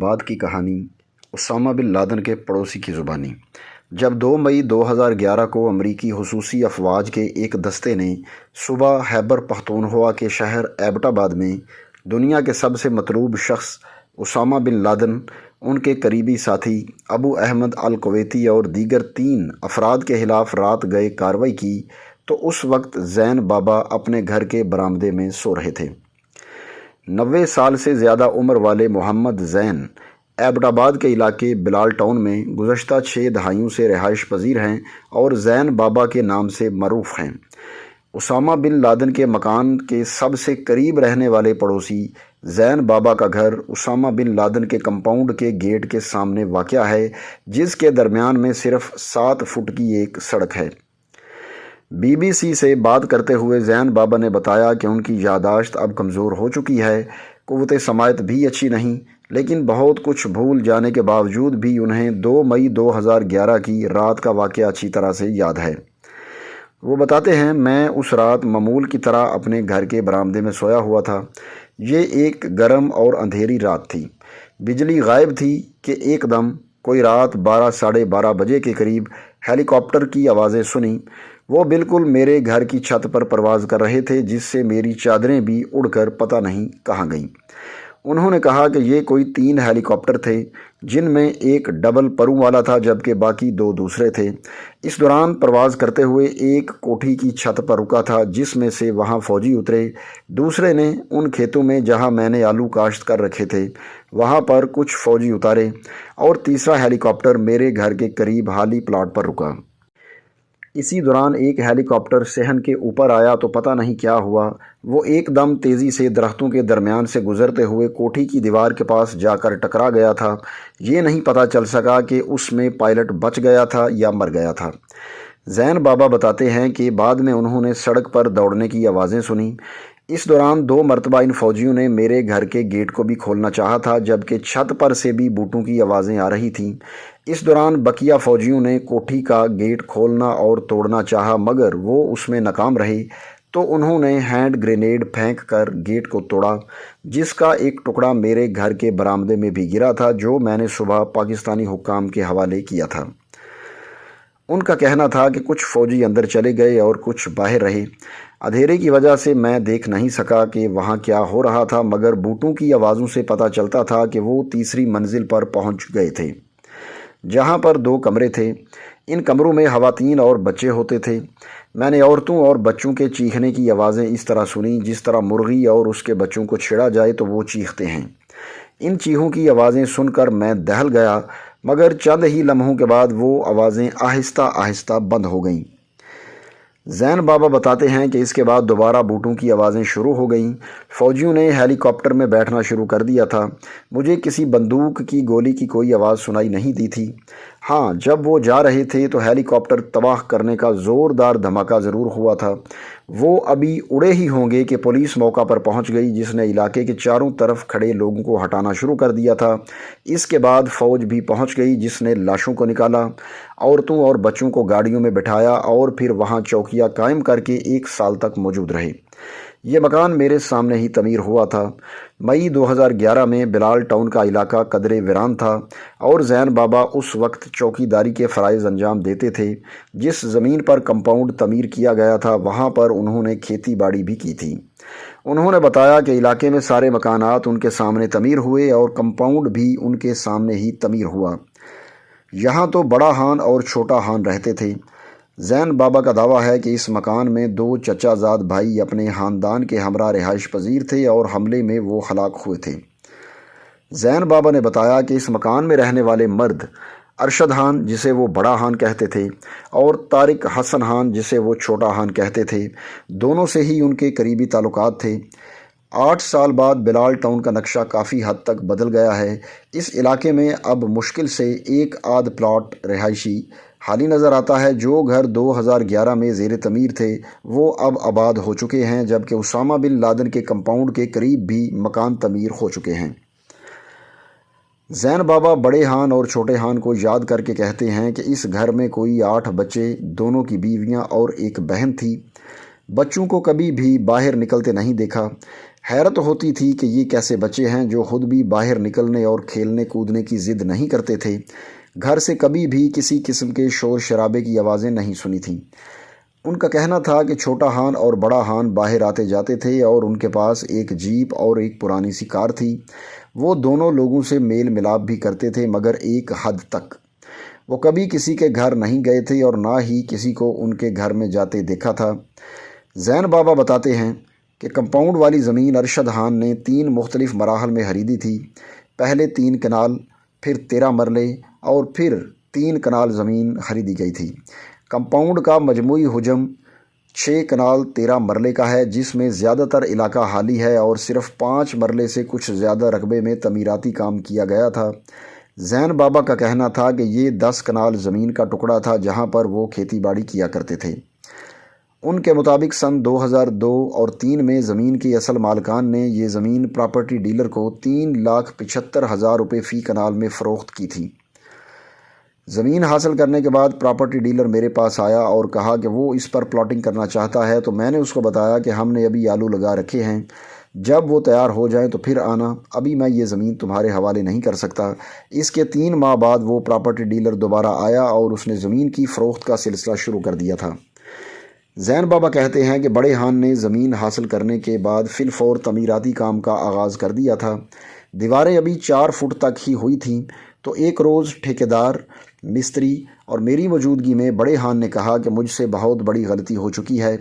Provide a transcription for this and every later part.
بعد کی کہانی اسامہ بن لادن کے پڑوسی کی زبانی۔ جب 2 مئی 2011 کو امریکی خصوصی افواج کے ایک دستے نے صوبہ خیبر پختونخوا کے شہر ایبٹ آباد میں دنیا کے سب سے مطلوب شخص اسامہ بن لادن، ان کے قریبی ساتھی ابو احمد الکویتی اور دیگر 3 افراد کے خلاف رات گئے کارروائی کی تو اس وقت زین بابا اپنے گھر کے برآمدے میں سو رہے تھے۔ 90 سال سے زیادہ عمر والے محمد زین ایبٹ آباد کے علاقے بلال ٹاؤن میں گزشتہ 6 دہائیوں سے رہائش پذیر ہیں اور زین بابا کے نام سے معروف ہیں۔ اسامہ بن لادن کے مکان کے سب سے قریب رہنے والے پڑوسی زین بابا کا گھر اسامہ بن لادن کے کمپاؤنڈ کے گیٹ کے سامنے واقع ہے، جس کے درمیان میں صرف 7 فٹ کی ایک سڑک ہے۔ بی بی سی سے بات کرتے ہوئے زین بابا نے بتایا کہ ان کی یادداشت اب کمزور ہو چکی ہے، قوت سماعت بھی اچھی نہیں، لیکن بہت کچھ بھول جانے کے باوجود بھی انہیں 2 مئی 2011 کی رات کا واقعہ اچھی طرح سے یاد ہے۔ وہ بتاتے ہیں، میں اس رات معمول کی طرح اپنے گھر کے برآمدے میں سویا ہوا تھا۔ یہ ایک گرم اور اندھیری رات تھی، بجلی غائب تھی کہ ایک دم کوئی رات 12 ساڑھے 12 بجے کے قریب ہیلی کاپٹر کی آوازیں سنی۔ وہ بالکل میرے گھر کی چھت پر پرواز کر رہے تھے، جس سے میری چادریں بھی اڑ کر پتہ نہیں کہاں گئیں۔ انہوں نے کہا کہ یہ کوئی 3 ہیلی کاپٹر تھے، جن میں ایک ڈبل پروں والا تھا جبکہ باقی 2 دوسرے تھے۔ اس دوران پرواز کرتے ہوئے ایک کوٹھی کی چھت پر رکا تھا، جس میں سے وہاں فوجی اترے، دوسرے نے ان کھیتوں میں جہاں میں نے آلو کاشت کر رکھے تھے وہاں پر کچھ فوجی اتارے، اور تیسرا ہیلی کاپٹر میرے گھر کے قریب حالی پلاٹ پر رکا۔ اسی دوران ایک ہیلی کاپٹر صحن کے اوپر آیا تو پتہ نہیں کیا ہوا، وہ ایک دم تیزی سے درختوں کے درمیان سے گزرتے ہوئے کوٹھی کی دیوار کے پاس جا کر ٹکرا گیا تھا۔ یہ نہیں پتہ چل سکا کہ اس میں پائلٹ بچ گیا تھا یا مر گیا تھا۔ زین بابا بتاتے ہیں کہ بعد میں انہوں نے سڑک پر دوڑنے کی آوازیں سنی۔ اس دوران 2 مرتبہ ان فوجیوں نے میرے گھر کے گیٹ کو بھی کھولنا چاہا تھا، جبکہ چھت پر سے بھی بوٹوں کی آوازیں آ رہی تھیں۔ اس دوران بقیہ فوجیوں نے کوٹھی کا گیٹ کھولنا اور توڑنا چاہا، مگر وہ اس میں ناکام رہے، تو انہوں نے ہینڈ گرینیڈ پھینک کر گیٹ کو توڑا، جس کا ایک ٹکڑا میرے گھر کے برآمدے میں بھی گرا تھا، جو میں نے صبح پاکستانی حکام کے حوالے کیا تھا۔ ان کا کہنا تھا کہ کچھ فوجی اندر چلے گئے اور کچھ باہر رہے۔ اندھیرے کی وجہ سے میں دیکھ نہیں سکا کہ وہاں کیا ہو رہا تھا، مگر بوٹوں کی آوازوں سے پتہ چلتا تھا کہ وہ تیسری منزل پر پہنچ گئے تھے، جہاں پر 2 کمرے تھے۔ ان کمروں میں خواتین اور بچے ہوتے تھے۔ میں نے عورتوں اور بچوں کے چیخنے کی آوازیں اس طرح سنیں جس طرح مرغی اور اس کے بچوں کو چھیڑا جائے تو وہ چیختے ہیں۔ ان چیخوں کی آوازیں سن کر میں دہل گیا، مگر چند ہی لمحوں کے بعد وہ آوازیں آہستہ آہستہ بند ہو گئیں۔ زین بابا بتاتے ہیں کہ اس کے بعد دوبارہ بوٹوں کی آوازیں شروع ہو گئیں۔ فوجیوں نے ہیلی کاپٹر میں بیٹھنا شروع کر دیا تھا۔ مجھے کسی بندوق کی گولی کی کوئی آواز سنائی نہیں دی تھی۔ ہاں، جب وہ جا رہے تھے تو ہیلی کاپٹر تباہ کرنے کا زوردار دھماکہ ضرور ہوا تھا۔ وہ ابھی اڑے ہی ہوں گے کہ پولیس موقع پر پہنچ گئی، جس نے علاقے کے چاروں طرف کھڑے لوگوں کو ہٹانا شروع کر دیا تھا۔ اس کے بعد فوج بھی پہنچ گئی، جس نے لاشوں کو نکالا، عورتوں اور بچوں کو گاڑیوں میں بٹھایا اور پھر وہاں چوکیاں قائم کر کے 1 سال تک موجود رہے۔ یہ مکان میرے سامنے ہی تعمیر ہوا تھا۔ مئی 2011 میں بلال ٹاؤن کا علاقہ قدرے ویران تھا اور زین بابا اس وقت چوکیداری کے فرائض انجام دیتے تھے۔ جس زمین پر کمپاؤنڈ تعمیر کیا گیا تھا وہاں پر انہوں نے کھیتی باڑی بھی کی تھی۔ انہوں نے بتایا کہ علاقے میں سارے مکانات ان کے سامنے تعمیر ہوئے اور کمپاؤنڈ بھی ان کے سامنے ہی تعمیر ہوا۔ یہاں تو بڑا خان اور چھوٹا خان رہتے تھے۔ زین بابا کا دعویٰ ہے کہ اس مکان میں 2 چچا زاد بھائی اپنے خاندان کے ہمراہ رہائش پذیر تھے اور حملے میں وہ ہلاک ہوئے تھے۔ زین بابا نے بتایا کہ اس مکان میں رہنے والے مرد ارشد خان، جسے وہ بڑا خان کہتے تھے، اور طارق حسن خان، جسے وہ چھوٹا خان کہتے تھے، دونوں سے ہی ان کے قریبی تعلقات تھے۔ 8 سال بعد بلال ٹاؤن کا نقشہ کافی حد تک بدل گیا ہے۔ اس علاقے میں اب مشکل سے 1 آدھ پلاٹ رہائشی خالی نظر آتا ہے۔ جو گھر 2011 میں زیر تعمیر تھے وہ اب آباد ہو چکے ہیں، جبکہ اسامہ بن لادن کے کمپاؤنڈ کے قریب بھی مکان تعمیر ہو چکے ہیں۔ زین بابا بڑے خان اور چھوٹے خان کو یاد کر کے کہتے ہیں کہ اس گھر میں کوئی 8 بچے، دونوں کی بیویاں اور ایک بہن تھی۔ بچوں کو کبھی بھی باہر نکلتے نہیں دیکھا۔ حیرت ہوتی تھی کہ یہ کیسے بچے ہیں جو خود بھی باہر نکلنے اور کھیلنے کودنے کی ضد نہیں کرتے تھے۔ گھر سے کبھی بھی کسی قسم کے شور شرابے کی آوازیں نہیں سنی تھیں۔ ان کا کہنا تھا کہ چھوٹا ہان اور بڑا ہان باہر آتے جاتے تھے اور ان کے پاس ایک جیپ اور ایک پرانی سی کار تھی۔ وہ دونوں لوگوں سے میل ملاپ بھی کرتے تھے مگر ایک حد تک۔ وہ کبھی کسی کے گھر نہیں گئے تھے اور نہ ہی کسی کو ان کے گھر میں جاتے دیکھا تھا۔ زین بابا بتاتے ہیں کہ کمپاؤنڈ والی زمین ارشد خان نے 3 مختلف مراحل میں خریدی تھی۔ پہلے 3 کنال، پھر 13 مرلے اور پھر 3 کنال زمین خریدی گئی تھی۔ کمپاؤنڈ کا مجموعی حجم 6 کنال 13 مرلے کا ہے، جس میں زیادہ تر علاقہ خالی ہے اور صرف 5 مرلے سے کچھ زیادہ رقبے میں تعمیراتی کام کیا گیا تھا۔ زین بابا کا کہنا تھا کہ یہ 10 کنال زمین کا ٹکڑا تھا جہاں پر وہ کھیتی باڑی کیا کرتے تھے۔ ان کے مطابق سن 2002 اور 3 میں زمین کے اصل مالکان نے یہ زمین پراپرٹی ڈیلر کو 3,75,000 روپے فی کنال میں فروخت کی تھی۔ زمین حاصل کرنے کے بعد پراپرٹی ڈیلر میرے پاس آیا اور کہا کہ وہ اس پر پلاٹنگ کرنا چاہتا ہے، تو میں نے اس کو بتایا کہ ہم نے ابھی آلو لگا رکھے ہیں، جب وہ تیار ہو جائیں تو پھر آنا، ابھی میں یہ زمین تمہارے حوالے نہیں کر سکتا۔ اس کے 3 ماہ بعد وہ پراپرٹی ڈیلر دوبارہ آیا اور اس نے زمین کی فروخت کا سلسلہ شروع کر دیا تھا۔ زین بابا کہتے ہیں کہ بڑے خان نے زمین حاصل کرنے کے بعد فی الفور تعمیراتی کام کا آغاز کر دیا تھا۔ دیواریں ابھی 4 فٹ تک ہی ہوئی تھیں، تو ایک روز ٹھیکیدار، مستری اور میری موجودگی میں بڑے خان نے کہا کہ مجھ سے بہت بڑی غلطی ہو چکی ہے۔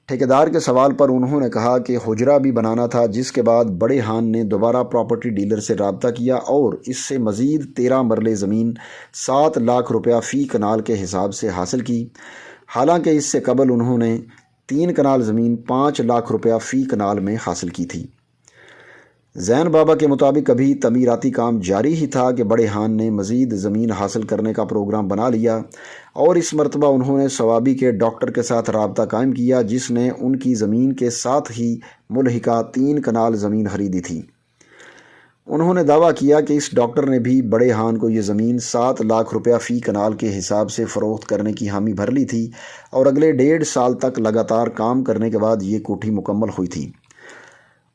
ٹھیکیدار کے سوال پر انہوں نے کہا کہ حجرہ بھی بنانا تھا، جس کے بعد بڑے خان نے دوبارہ پراپرٹی ڈیلر سے رابطہ کیا اور اس سے مزید 13 مرلے زمین 7 لاکھ روپیہ فی کنال کے حساب سے حاصل کی۔ حالانکہ اس سے قبل انہوں نے 3 کنال زمین 5 لاکھ روپیہ فی کنال میں حاصل کی تھی۔ زین بابا کے مطابق ابھی تعمیراتی کام جاری ہی تھا کہ بڑے خان نے مزید زمین حاصل کرنے کا پروگرام بنا لیا اور اس مرتبہ انہوں نے ثوابی کے ڈاکٹر کے ساتھ رابطہ قائم کیا، جس نے ان کی زمین کے ساتھ ہی ملحقہ 3 کنال زمین خریدی تھی۔ انہوں نے دعویٰ کیا کہ اس ڈاکٹر نے بھی بڑے خان کو یہ زمین 7 لاکھ روپیہ فی کنال کے حساب سے فروخت کرنے کی حامی بھر لی تھی اور اگلے 1.5 سال تک لگاتار کام کرنے کے بعد یہ کوٹھی مکمل ہوئی تھی۔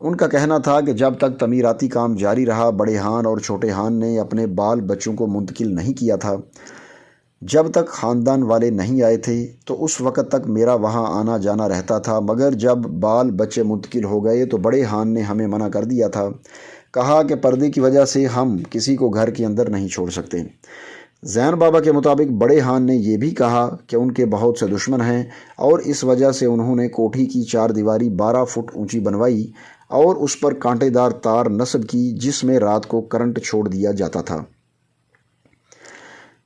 ان کا کہنا تھا کہ جب تک تعمیراتی کام جاری رہا، بڑے خان اور چھوٹے خان نے اپنے بال بچوں کو منتقل نہیں کیا تھا۔ جب تک خاندان والے نہیں آئے تھے تو اس وقت تک میرا وہاں آنا جانا رہتا تھا، مگر جب بال بچے منتقل ہو گئے تو بڑے خان نے ہمیں منع کر دیا تھا، کہا کہ پردے کی وجہ سے ہم کسی کو گھر کے اندر نہیں چھوڑ سکتے۔ زین بابا کے مطابق بڑے خان نے یہ بھی کہا کہ ان کے بہت سے دشمن ہیں اور اس وجہ سے انہوں نے کوٹھی کی 4 دیواری 12 فٹ اونچی بنوائی اور اس پر کانٹے دار تار نصب کی، جس میں رات کو کرنٹ چھوڑ دیا جاتا تھا۔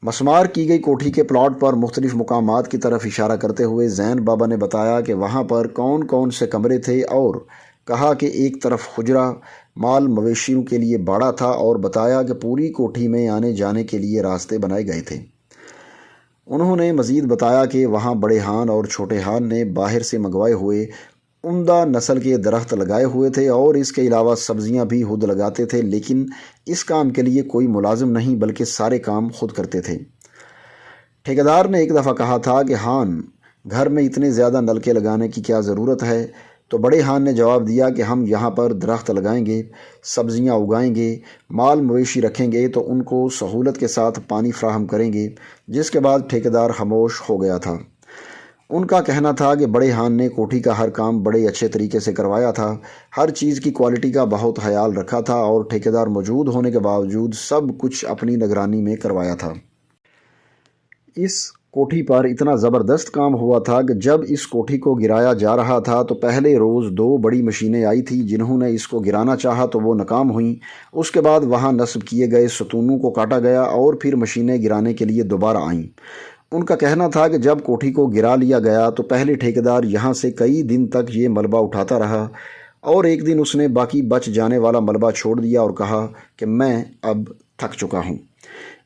مسمار کی گئی کوٹھی کے پلاٹ پر مختلف مقامات کی طرف اشارہ کرتے ہوئے زین بابا نے بتایا کہ وہاں پر کون کون سے کمرے تھے اور کہا کہ ایک طرف حجرہ، مال مویشیوں کے لیے باڑہ تھا اور بتایا کہ پوری کوٹھی میں آنے جانے کے لیے راستے بنائے گئے تھے۔ انہوں نے مزید بتایا کہ وہاں بڑے خان اور چھوٹے خان نے باہر سے منگوائے ہوئے عمدہ نسل کے درخت لگائے ہوئے تھے اور اس کے علاوہ سبزیاں بھی خود لگاتے تھے، لیکن اس کام کے لیے کوئی ملازم نہیں بلکہ سارے کام خود کرتے تھے۔ ٹھیکیدار نے ایک دفعہ کہا تھا کہ خان، گھر میں اتنے زیادہ نلکے لگانے کی کیا ضرورت ہے؟ تو بڑے خان نے جواب دیا کہ ہم یہاں پر درخت لگائیں گے، سبزیاں اگائیں گے، مال مویشی رکھیں گے تو ان کو سہولت کے ساتھ پانی فراہم کریں گے، جس کے بعد ٹھیکیدار خاموش ہو گیا تھا۔ ان کا کہنا تھا کہ بڑے خان نے کوٹھی کا ہر کام بڑے اچھے طریقے سے کروایا تھا، ہر چیز کی کوالٹی کا بہت خیال رکھا تھا اور ٹھیکیدار موجود ہونے کے باوجود سب کچھ اپنی نگرانی میں کروایا تھا۔ اس کوٹھی پر اتنا زبردست کام ہوا تھا کہ جب اس کوٹھی کو گرایا جا رہا تھا تو پہلے روز 2 بڑی مشینیں آئی تھیں جنہوں نے اس کو گرانا چاہا تو وہ ناکام ہوئیں۔ اس کے بعد وہاں نصب کیے گئے ستونوں کو کاٹا گیا اور پھر مشینیں گرانے کے لیے دوبارہ آئیں۔ ان کا کہنا تھا کہ جب کوٹھی کو گرا لیا گیا تو پہلے ٹھیکیدار یہاں سے کئی دن تک یہ ملبہ اٹھاتا رہا اور ایک دن اس نے باقی بچ جانے والا ملبہ چھوڑ دیا اور کہا کہ میں اب تھک چکا ہوں۔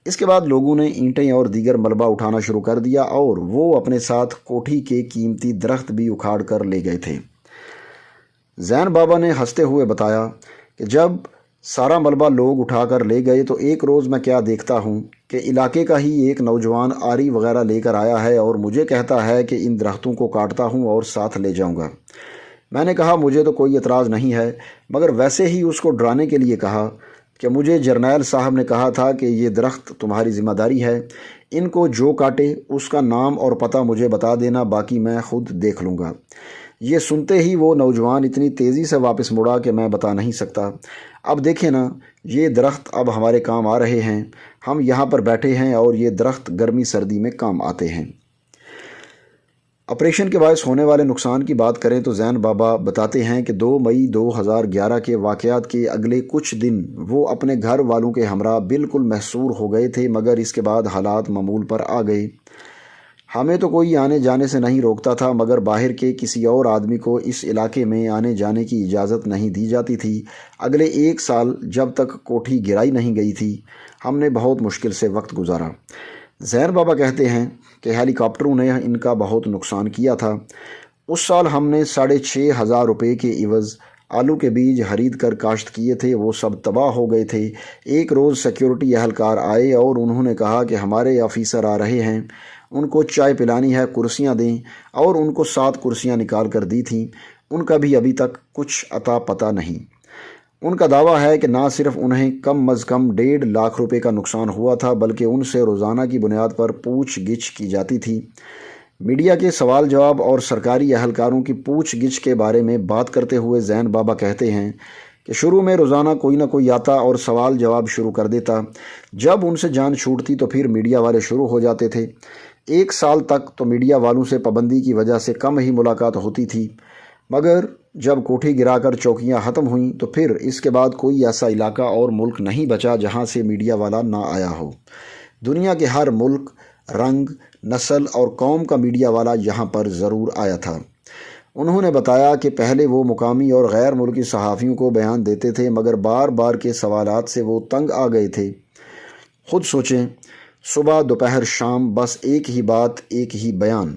اس کے بعد لوگوں نے اینٹیں اور دیگر ملبہ اٹھانا شروع کر دیا اور وہ اپنے ساتھ کوٹھی کے قیمتی درخت بھی اکھاڑ کر لے گئے تھے۔ زین بابا نے ہنستے ہوئے بتایا کہ جب سارا ملبہ لوگ اٹھا کر لے گئے تو ایک روز میں کیا دیکھتا ہوں کہ علاقے کا ہی ایک نوجوان آری وغیرہ لے کر آیا ہے اور مجھے کہتا ہے کہ ان درختوں کو کاٹتا ہوں اور ساتھ لے جاؤں گا۔ میں نے کہا مجھے تو کوئی اعتراض نہیں ہے، مگر ویسے ہی اس کو ڈرانے کے لیے کہا کہ مجھے جرنیل صاحب نے کہا تھا کہ یہ درخت تمہاری ذمہ داری ہے، ان کو جو کاٹے اس کا نام اور پتہ مجھے بتا دینا، باقی میں خود دیکھ لوں گا۔ یہ سنتے ہی وہ نوجوان اتنی تیزی سے واپس مڑا کہ میں بتا نہیں سکتا۔ اب دیکھیں نا، یہ درخت اب ہمارے کام آ رہے ہیں، ہم یہاں پر بیٹھے ہیں اور یہ درخت گرمی سردی میں کام آتے ہیں۔ آپریشن کے باعث ہونے والے نقصان کی بات کریں تو زین بابا بتاتے ہیں کہ 2 مئی 2011 کے واقعات کے اگلے کچھ دن وہ اپنے گھر والوں کے ہمراہ بالکل محصور ہو گئے تھے، مگر اس کے بعد حالات معمول پر آ گئے۔ ہمیں تو کوئی آنے جانے سے نہیں روکتا تھا، مگر باہر کے کسی اور آدمی کو اس علاقے میں آنے جانے کی اجازت نہیں دی جاتی تھی۔ اگلے 1 سال جب تک کوٹھی گرائی نہیں گئی تھی، ہم نے بہت مشکل سے وقت گزارا۔ زین بابا کہتے ہیں کہ ہیلی کاپٹروں نے ان کا بہت نقصان کیا تھا۔ اس سال ہم نے 6,500 روپے کے عوض آلو کے بیج خرید کر کاشت کیے تھے، وہ سب تباہ ہو گئے تھے۔ ایک روز سیکیورٹی اہلکار آئے اور انہوں نے کہا کہ ہمارے آفیسر آ رہے ہیں، ان کو چائے پلانی ہے، کرسیاں دیں، اور ان کو 7 کرسیاں نکال کر دی تھیں۔ ان کا بھی ابھی تک کچھ عطا پتہ نہیں۔ ان کا دعویٰ ہے کہ نہ صرف انہیں کم از کم 1.5 لاکھ روپے کا نقصان ہوا تھا، بلکہ ان سے روزانہ کی بنیاد پر پوچھ گچھ کی جاتی تھی۔ میڈیا کے سوال جواب اور سرکاری اہلکاروں کی پوچھ گچھ کے بارے میں بات کرتے ہوئے زین بابا کہتے ہیں کہ شروع میں روزانہ کوئی نہ کوئی آتا اور سوال جواب شروع کر دیتا۔ جب ان سے جان چھوٹتی تو پھر میڈیا والے شروع ہو جاتے تھے۔ 1 سال تک تو میڈیا والوں سے پابندی کی وجہ سے کم ہی ملاقات ہوتی تھی، مگر جب کوٹھی گرا کر چوکیاں ختم ہوئیں تو پھر اس کے بعد کوئی ایسا علاقہ اور ملک نہیں بچا جہاں سے میڈیا والا نہ آیا ہو۔ دنیا کے ہر ملک، رنگ، نسل اور قوم کا میڈیا والا یہاں پر ضرور آیا تھا۔ انہوں نے بتایا کہ پہلے وہ مقامی اور غیر ملکی صحافیوں کو بیان دیتے تھے، مگر بار بار کے سوالات سے وہ تنگ آ گئے تھے۔ خود سوچیں، صبح دوپہر شام بس ایک ہی بات، ایک ہی بیان۔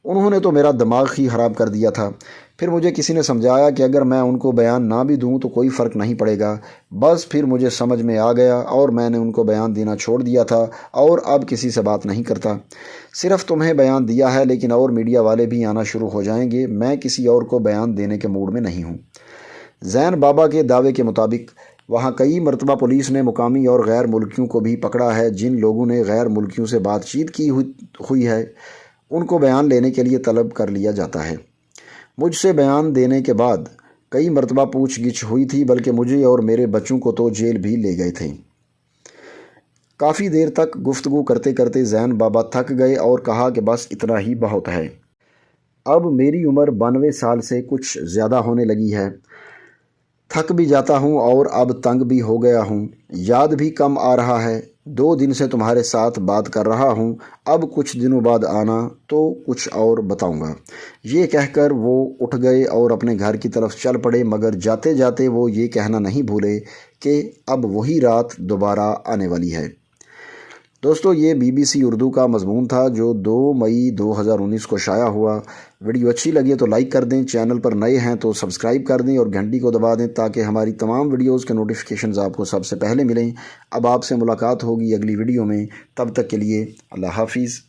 انہوں نے تو میرا دماغ ہی خراب کر دیا تھا۔ پھر مجھے کسی نے سمجھایا کہ اگر میں ان کو بیان نہ بھی دوں تو کوئی فرق نہیں پڑے گا۔ بس پھر مجھے سمجھ میں آ گیا اور میں نے ان کو بیان دینا چھوڑ دیا تھا اور اب کسی سے بات نہیں کرتا۔ صرف تمہیں بیان دیا ہے، لیکن اور میڈیا والے بھی آنا شروع ہو جائیں گے، میں کسی اور کو بیان دینے کے موڈ میں نہیں ہوں۔ زین بابا کے دعوے کے مطابق وہاں کئی مرتبہ پولیس نے مقامی اور غیر ملکیوں کو بھی پکڑا ہے۔ جن لوگوں نے غیر ملکیوں سے بات چیت کی ہوئی ہے، ان کو بیان لینے کے لیے طلب کر لیا جاتا ہے۔ مجھ سے بیان دینے کے بعد کئی مرتبہ پوچھ گچھ ہوئی تھی، بلکہ مجھے اور میرے بچوں کو تو جیل بھی لے گئے تھے۔ کافی دیر تک گفتگو کرتے کرتے زین بابا تھک گئے اور کہا کہ بس اتنا ہی بہت ہے۔ اب میری عمر 92 سال سے کچھ زیادہ ہونے لگی ہے، تھک بھی جاتا ہوں اور اب تنگ بھی ہو گیا ہوں، یاد بھی کم آ رہا ہے۔ 2 دن سے تمہارے ساتھ بات کر رہا ہوں، اب کچھ دنوں بعد آنا تو کچھ اور بتاؤں گا۔ یہ کہہ کر وہ اٹھ گئے اور اپنے گھر کی طرف چل پڑے، مگر جاتے جاتے وہ یہ کہنا نہیں بھولے کہ اب وہی رات دوبارہ آنے والی ہے۔ دوستو، یہ BBC اردو کا مضمون تھا جو 2 مئی 2019 کو شائع ہوا۔ ویڈیو اچھی لگی تو لائک کر دیں، چینل پر نئے ہیں تو سبسکرائب کر دیں اور گھنٹی کو دبا دیں تاکہ ہماری تمام ویڈیوز کے نوٹیفیکیشنز آپ کو سب سے پہلے ملیں۔ اب آپ سے ملاقات ہوگی اگلی ویڈیو میں، تب تک کے لیے اللہ حافظ۔